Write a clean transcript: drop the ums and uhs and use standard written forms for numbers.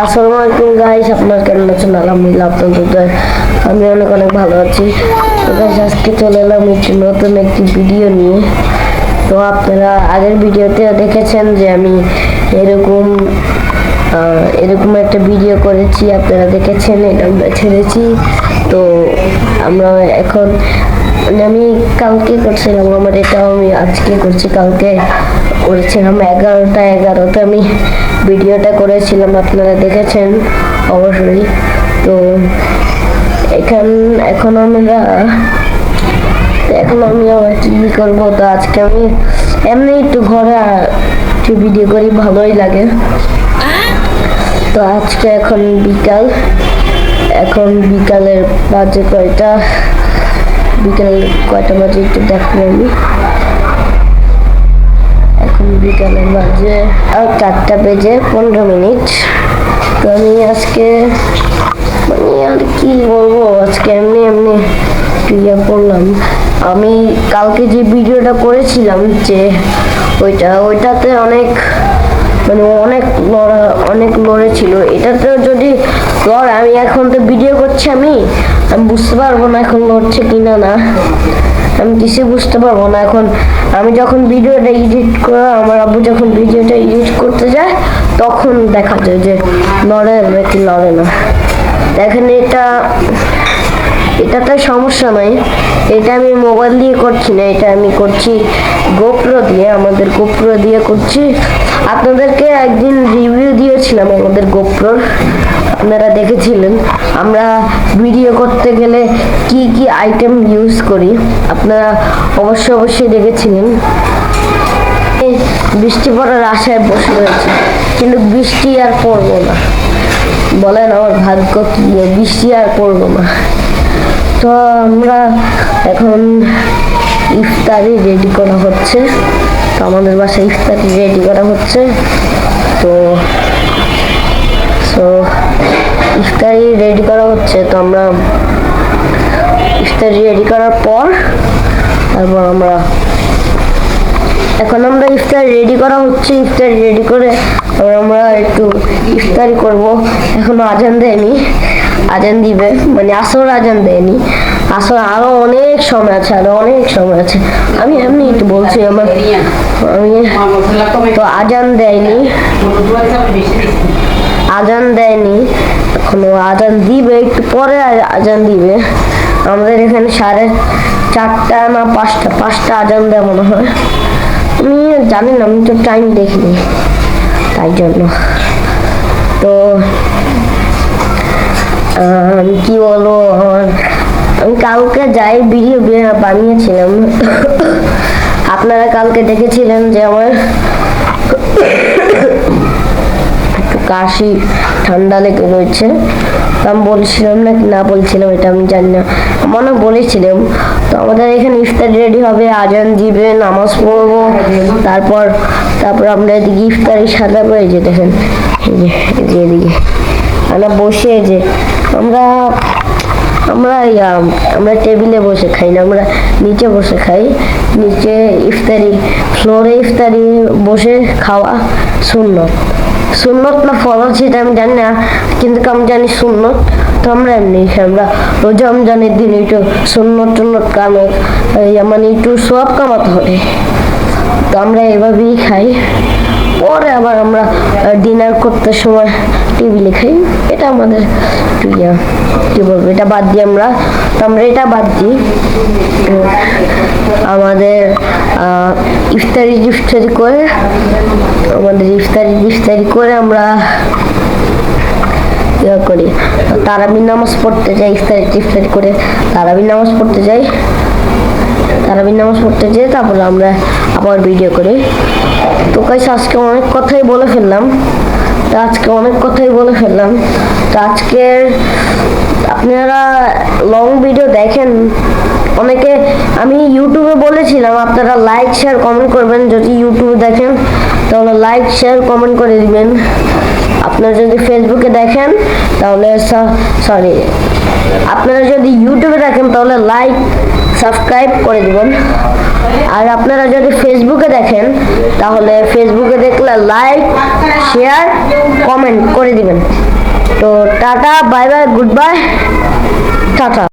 আসসালামু আলাইকুম গাইস, আপনারা কেমন আছেন? আলহামদুলিল্লাহ আপনাদের আমি অনেক অনেক ভালো আছি। তো গাইস আজকে চলে এলাম নতুন একটি ভিডিও নিয়ে। তো আপনারা আগের ভিডিওতে দেখেছেন যে আমি এরকম একটা ভিডিও করেছি, আপনারা দেখেছেন, এটা আমরা ছেড়েছি। তো আমরা এখন আমি কালকে করছিলাম, আমার এটাও আমি আজকে করছি। কালকে করেছিলাম 11টা আমি ভিডিওটা করেছিলাম, আপনারা দেখেছেন অবশ্যই। তো এখন আমি আবার কি করবো? তো আজকে আমি এমনি একটু ঘরে একটু ভিডিও করি, ভালোই লাগে। তো আজকে এখন বিকালের বাজে কয়টা, বিকাল কয়টা বাজে একটু দেখবো আমি। এখন বিকালের বাজে 4:15। তো আমি আজকে আর কি বলবো, আজকে এমনি করলাম। আমি কালকে যে ভিডিওটা করেছিলাম যে ওইটাতে অনেক লড়েছিল। এটাতে যদি লড়ে, আমি এখন তো ভিডিও করছি, আমি বুঝতে পারবো না এখন লড়ছে কিনা না, আমি কিছু বুঝতে পারবো না। এখন আমি যখন ভিডিওটা এডিট করে, আমার আব্বু যখন ভিডিওটা এডিট করতে যায়, তখন দেখা যায় যে লড়ে নাকি লড়ে না। দেখেন এটাতে সমস্যা নাই, এটা আমি মোবাইল দিয়ে করছি না, এটা আমি করছি গোপ্রো দিয়ে, আমাদের গোপ্রো দিয়ে করছি। আপনাদেরকে একদিন রিভিউ দিয়েছিলাম আমাদের গোপ্রোর, আপনারা দেখেছিলেন আমরা ভিডিও করতে গেলে কি কি আইটেম ইউজ করি, আপনারা অবশ্যই দেখেছিলেন। বৃষ্টি পড়ার আশায় বসে রয়েছে, কিন্তু বৃষ্টি আর পড়বো না। বলেন আমার ভাগ্য কি, বৃষ্টি আর পড়বো না। তো আমরা এখন ইফতারি রেডি করা হচ্ছে, তো আমাদের বাসায় ইফতারি রেডি করা হচ্ছে। তো ইফতারি রেডি করা হচ্ছে। তো আমরা ইফতারি রেডি করার পর তারপর এখন আমরা ইফতারি রেডি করা হচ্ছে। ইফতারি রেডি করে আমরা একটু ইফতারি করব। এখনো আজান দেয়নি, আজান দিবে, মানে আসর আজান দেয়নি, আসর আরো অনেক সময় আছে, আমি এমনি একটু বলছি আমি তো আজান দেয়নি এখনো, আজান দিবে একটু পরে, আজান দিবে। আমাদের এখানে 4:30 না 5টা আজান দেয় মনে হয়, আমি জানি না, আমি তো টাইম দেখিনি তাই জন্য। তো কি বলবো, আমি কালকে যাই ভিডিও বানিয়েছিলাম, আপনারা কালকে দেখেছিলেন যে আমার একটু কাশি ঠান্ডা লেগে রয়েছে। আমি বলছিলাম নাকি না বলছিলাম এটা আমি জানি না, মনে বলেছিলাম। তো আমাদের এখানে ইফতারি রেডি হবে, আজান দিবে, নামাজ পড়বো, তারপর আমরা এদিকে ইফতারি সাজাবো। এই যে দেখেন, এদিকে আমরা বসে, যে আমরা টেবিলে বসে খাই না, আমরা নিচে বসে খাই। নিচে ফ্লোরে ইফতারি বসে খাওয়া সুন্নত না ফরজ সেটা আমি জানি না, কিন্তু আমি জানি সুন্নত। তো আমরা এমনি খাই, আমরা রমজানের দিন একটু সুন্নত মানে একটু সব কামাতে হবে। তো আমরা এভাবেই খাই। পরে আবার আমরা ডিনার করতে সময় টেবিলে খাই। এটা আমাদের কি বলবো, এটা বাদ দিই আমরা এটা বাদ দিই। আমাদের ইফতারি করে আমরা করি, তারাবির নামাজ পড়তে যাই। ইফতারি করে তারাবির নামাজ পড়তে যাই, তারপর আমরা আবার ভিডিও করি। তো গাইস আজকে অনেক কথাই বলে ফেললাম, তো আজকের আপনারা লং ভিডিও দেখেন অনেকে, আমি ইউটিউবে বলেছিলাম আপনারা লাইক শেয়ার কমেন্ট করবেন। যদি ইউটিউবে দেখেন তাহলে লাইক শেয়ার কমেন্ট করে দিবেন। আপনারা যদি ফেসবুকে দেখেন তাহলে আপনারা যদি ইউটিউবে দেখেন তাহলে লাইক সাবস্ক্রাইব করে দিবেন। আর আপনারা যদি ফেসবুকে দেখেন তাহলে ফেসবুকে দেখলে লাইক, শেয়ার, কমেন্ট করে দিবেন। তো tata, bye bye, good bye, tata.